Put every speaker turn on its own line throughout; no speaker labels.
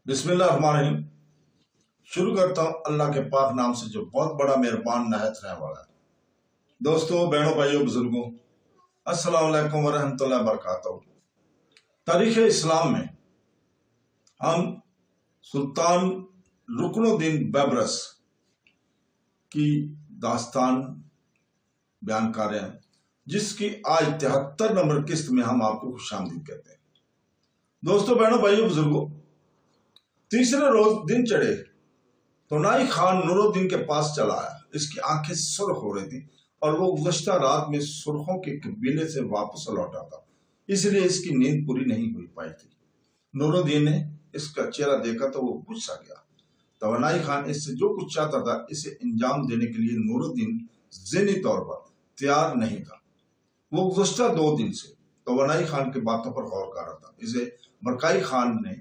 بسم اللہ الرحمن الرحیم۔ شروع کرتا ہوں اللہ کے پاک نام سے جو بہت بڑا مہربان نہایت رحم والا ہے۔ دوستو، بہنوں، بھائیوں، بزرگوں، السلام علیکم ورحمۃ اللہ وبرکاتہ۔ تاریخ اسلام میں ہم سلطان رکن الدین بیبرس کی داستان بیان کر رہے ہیں، جس کی آج 73 نمبر قسط میں ہم آپ کو خوش آمدید کہتے ہیں۔ دوستو، بہنوں، بھائیوں، بزرگوں، تیسرے روز دن چڑھے تو نائی خان نور الدین کے پاس چلا آیا۔ اس کی آنکھیں سرخ ہو رہی تھی اور وہ گزشتہ رات میں سرخوں کے قبیلے سے واپس لوٹا تھا، اس لیے اس کی نیند پوری نہیں ہوئی پائی تھی۔ نور الدین نے اس کا چہرہ دیکھا تو وہ غصہ گیا۔ توانائی خان اس سے جو کچھ چاہتا تھا اسے انجام دینے کے لیے نور الدین ذہنی طور پر تیار نہیں تھا۔ وہ گزشتہ 2 دن سے توانائی خان کی باتوں پر غور کر رہا تھا۔ اسے برکائی خان نے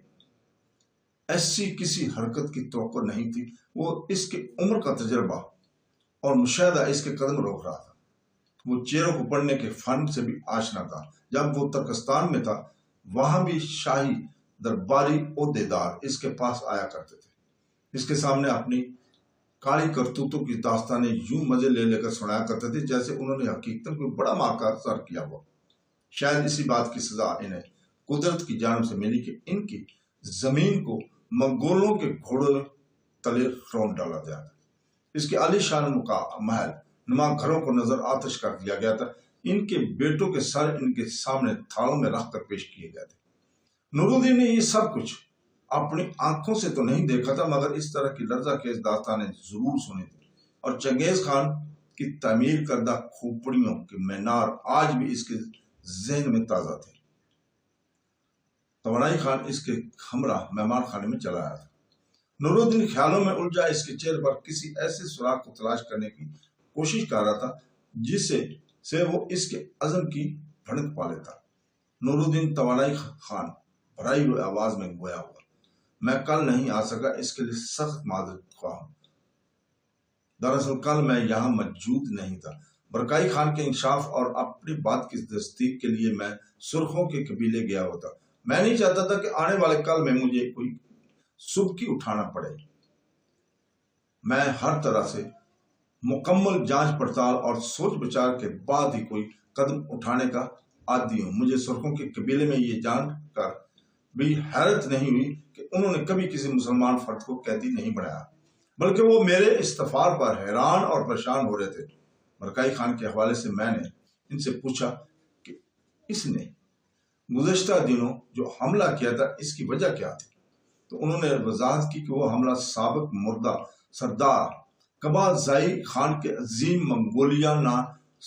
ایسی کسی حرکت کی توقع نہیں تھی۔ وہ اس کی عمر کا تجربہ اور مشاہدہ اس کے قدم روک رہا تھا۔ وہ چہروں کو پڑھنے کے فن سے بھی آشنا تھا۔ جب وہ ترکستان میں تھا وہاں بھی شاہی درباری عہدیدار اس کے پاس آیا کرتے تھے۔ اس کے سامنے اپنی کالی کرتوتوں کی داستانیں یوں مزے لے لے کر سنایا کرتے تھے جیسے انہوں نے حقیقت کوئی بڑا مارکا سر کیا ہوا۔ شاید اسی بات کی سزا انہیں قدرت کی جانب سے ملی کہ ان کی زمین کو منگولوں کے گھوڑوں تلے رون ڈالا گیا تھا۔ اس کے عالی شان محل نما گھروں کو نظر آتش کر دیا گیا تھا۔ ان کے بیٹوں کے سر ان کے سامنے تھالوں میں رکھ کر پیش کیے گئے تھے۔ نور الدین نے یہ سب کچھ اپنی آنکھوں سے تو نہیں دیکھا تھا، مگر اس طرح کی لرزہ خیز داستانیں ضرور سنی تھی، اور چنگیز خان کی تعمیر کردہ کھوپڑیوں کے مینار آج بھی اس کے ذہن میں تازہ تھے۔ توانائی خان اس کے ہمراہ مہمان خانے میں چلا آیا تھا۔ نور الدین خیالوں میں الجھا اس کے چہرے پر کسی ایسے سراغ کو تلاش کرنے کی کوشش کر رہا تھا جس سے وہ اس کے عزم کی بھڑک پا لیتا۔ نور الدین توانائی خان بھرائی ہوئی آواز میں گویا ہوا، میں کل نہیں آ سکا، اس کے لیے سخت معذرت خواہ ہوں۔ دراصل کل میں یہاں موجود نہیں تھا۔ برکائی خان کے انکشاف اور اپنی بات کی تصدیق کے لیے میں سرخوں کے قبیلے گیا ہوتا۔ میں نہیں چاہتا تھا کہ آنے والے کل میں مجھے کوئی سبکی اٹھانا پڑے۔ میں ہر طرح سے مکمل جانچ پڑتال اور سوچ بچار کے بعد ہی کوئی قدم اٹھانے کا عادی ہوں۔ مجھے سرخوں کے قبیلے میں یہ جان کر بھی حیرت نہیں ہوئی کہ انہوں نے کبھی کسی مسلمان فرد کو قیدی نہیں بنایا، بلکہ وہ میرے استغفار پر حیران اور پریشان ہو رہے تھے۔ برکائی خان کے حوالے سے میں نے ان سے پوچھا کہ اس نے گزشتہ دنوں جو حملہ کیا تھا اس کی وجہ کیا تھی، تو انہوں نے وضاحت کی کہ وہ حملہ سابق مردہ سردار قبا زائی خان کے عظیم منگولیانہ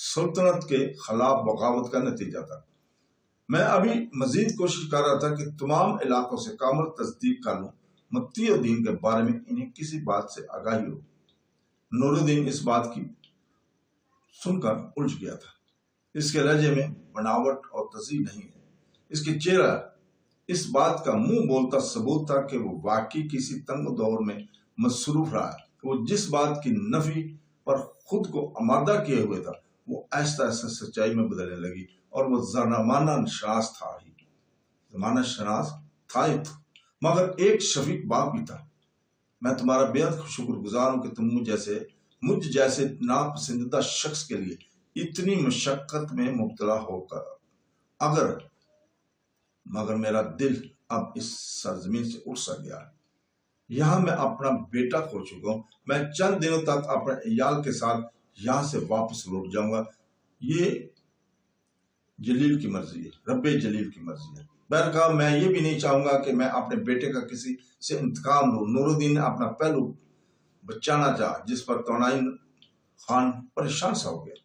سلطنت کے خلاف بغاوت کا نتیجہ تھا۔ میں ابھی مزید کوشش کر رہا تھا کہ تمام علاقوں سے کامل تصدیق کر لوں، متی الدین کے بارے میں انہیں کسی بات سے آگاہی ہو۔ نور الدین اس بات کی سن کر الجھ گیا تھا۔ اس کے لہجے میں بناوٹ اور تزئین نہیں ہے۔ اس کے چہرہ اس بات کا منہ بولتا ثبوت تھا کہ وہ واقعی کسی تنگ دور میں مصروف رہا ہے۔ وہ جس بات کی نفی پر خود کو آمادہ کیے ہوئے تھا وہ آہستہ آہستہ سچائی میں بدلنے لگی، اور وہ زمانہ شناس تھا ہی مگر ایک شفیق باپ بھی تھا۔ میں تمہارا بےحد شکر گزار ہوں کہ تم مجھ جیسے ناپسندیدہ شخص کے لیے اتنی مشقت میں مبتلا ہو کر مگر میرا دل اب اس سرزمین سے اٹھ سا گیا ہے۔ یہاں میں اپنا بیٹا کھو چکا ہوں۔ میں چند دنوں تک اپنے عیال کے ساتھ یہاں سے واپس لوٹ جاؤں گا۔ یہ جلیل کی مرضی ہے، رب جلیل کی مرضی ہے۔ بہرکاہ میں یہ بھی نہیں چاہوں گا کہ میں اپنے بیٹے کا کسی سے انتقام لوں۔ نور الدین نے اپنا پہلو بچانا چاہا، جس پر توانائی خان پریشان سا ہو گیا۔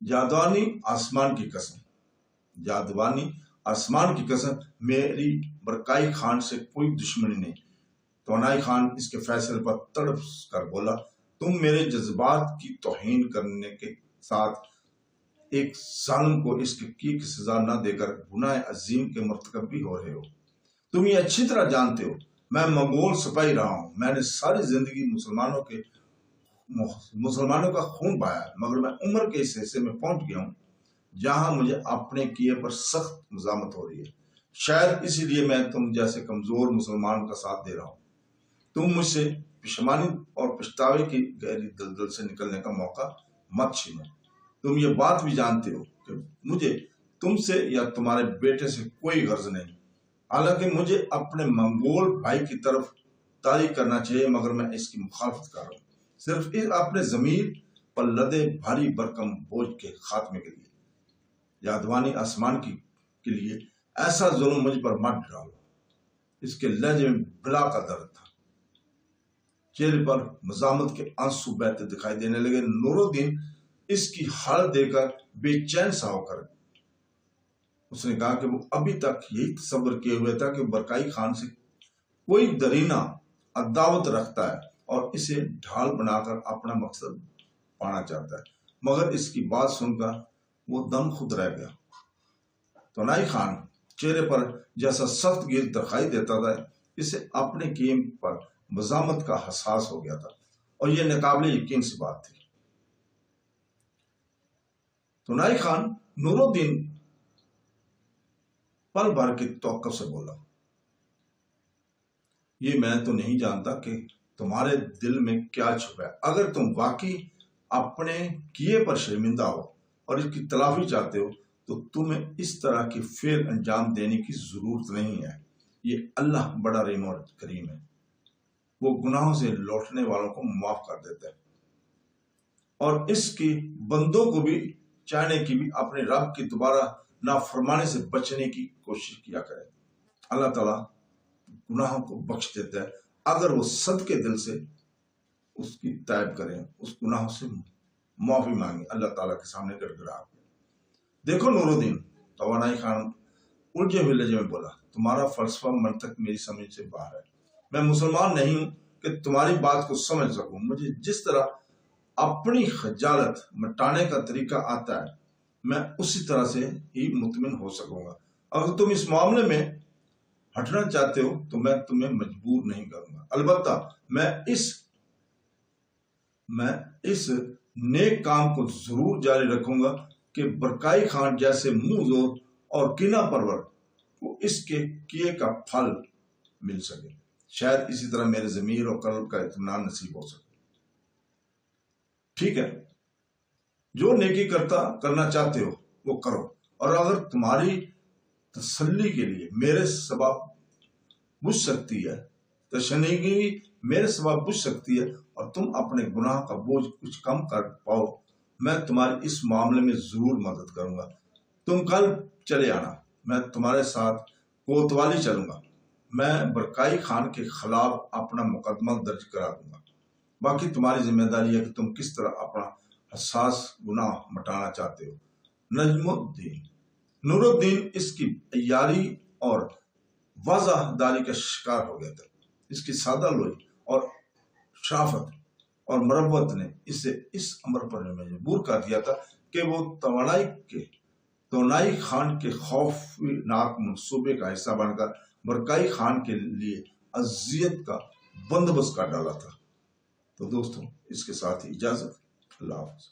جادوانی آسمان کی قسم میری برکائی خان سے کوئی دشمنی نہیں۔ توانائی خان اس کے فیصلے پر تڑپ کر بولا، تم میرے جذبات کی توہین کرنے کے ساتھ ایک ظالم کو اس کی سزا نہ دے کر گناہ عظیم کے مرتکب بھی ہو رہے ہو۔ تم یہ اچھی طرح جانتے ہو میں منگول سپاہی رہا ہوں۔ میں نے ساری زندگی مسلمانوں کا خون بہایا، مگر میں عمر کے اس حصے میں پہنچ گیا ہوں جہاں مجھے اپنے کیے پر سخت مزاحمت ہو رہی ہے۔ شاید اسی لیے میں تم جیسے کمزور مسلمان کا ساتھ دے رہا ہوں۔ تم مجھ سے پشیمانی اور پچھتاوے کی گہری دلدل سے نکلنے کا موقع مت چھینو۔ تم یہ بات بھی جانتے ہو کہ مجھے تم سے یا تمہارے بیٹے سے کوئی غرض نہیں، حالانکہ مجھے اپنے منگول بھائی کی طرف تاری کرنا چاہیے، مگر میں اس کی مخالفت کر رہا ہوں، صرف اپنے ضمیر پر لدے بھاری برکم بوجھ کے خاتمے کے لیے۔ یادوانی آسمان کے لیے ایسا ظلم مجھ پر مت ڈالو۔ اس کے لہجے میں بلا کا درد تھا، چہرے پر مزاحمت کے آنسو بہتے دکھائی دینے لگے۔ نور الدین اس کی حالت دیکھ کر بے چین سا ہو کر اس نے کہا کہ وہ ابھی تک یہی تصور کیے ہوئے تھا کہ برکائی خان سے کوئی درینہ عداوت رکھتا ہے اور اسے ڈھال بنا کر اپنا مقصد پانا چاہتا ہے، مگر اس کی بات سن کر وہ دم خود رہ گیا۔ تونائی خان چہرے پر جیسا سخت گیر دکھائی دیتا تھا، اسے اپنے کیم پر مزاحمت کا احساس ہو گیا تھا، اور یہ ناقابل یقین سی بات تھی۔ تونائی خان نور الدین پل بھر کے توقف سے بولا، یہ میں تو نہیں جانتا کہ تمہارے دل میں کیا چھپا ہے۔ اگر تم واقعی اپنے کیے پر شرمندہ ہو اور اس کی تلافی چاہتے ہو تو تمہیں اس طرح کی فعل انجام دینے کی ضرورت نہیں ہے۔ یہ اللہ بڑا رحیم اور کریم ہے، وہ گناہوں سے لوٹنے والوں کو معاف کر دیتا ہے، اور اس کی بندوں کو بھی چاہنے کی بھی اپنے رب کی دوبارہ نافرمانی سے بچنے کی کوشش کیا کرے۔ اللہ تعالیٰ گناہوں کو بخش دیتا ہے اگر وہ صدقے دل سے اس کی تائب کریں، اس گناہوں سے معافی مانگے، اللہ تعالیٰ کے سامنے گڑ گڑا۔ دیکھو نور الدین، توانائی خان الجھے ہوئے لہجے میں بولا، تمہارا فلسفہ منطق میری سمجھ سے باہر ہے۔ میں مسلمان نہیں ہوں کہ تمہاری بات کو سمجھ سکوں۔ مجھے جس طرح اپنی خجالت مٹانے کا طریقہ آتا ہے، میں اسی طرح سے ہی مطمئن ہو سکوں گا۔ اگر تم اس معاملے میں ہٹنا چاہتے ہو تو میں تمہیں مجبور نہیں کروں گا، البتہ میں اس نیک کام کو ضرور جاری رکھوں گا کہ برکائی خان جیسے منہ زور اور کینہ پرور کو اس کے کیے کا پھل مل سکے۔ شاید اسی طرح میرے ضمیر اور قلب کا اطمینان نصیب ہو سکے۔ ٹھیک ہے، جو نیکی کرنا چاہتے ہو وہ کرو، اور اگر تمہاری تسلی کے لیے میرے سبب بجھ سکتی ہے، تشنیگی میرے سبب بجھ سکتی ہے، اور تم اپنے گناہ کا بوجھ کچھ کم کر پاؤ، میں تمہاری اس معاملے میں ضرور مدد کروں گا۔ تم کل چلے آنا، میں تمہارے ساتھ کوتوالی چلوں گا۔ میں برکائی خان کے خلاف اپنا مقدمہ درج کرا دوں گا۔ باقی تمہاری ذمہ داری ہے کہ تم کس طرح اپنا حساس گناہ مٹانا چاہتے ہو۔ نور الدین اس کی عیاری اور واضح داری کا شکار ہو گیا تھا۔ اس کی سادہ لوئی اور شرافت اور مربت نے اسے اس امر پر مجبور کر دیا تھا کہ وہ تونائی خان کے خوفناک منصوبے کا حصہ بن کر برکائی خان کے لیے اذیت کا بندوبست کر ڈالا تھا۔ تو دوستوں، اس کے ساتھ ہی اجازت، اللہ حافظ۔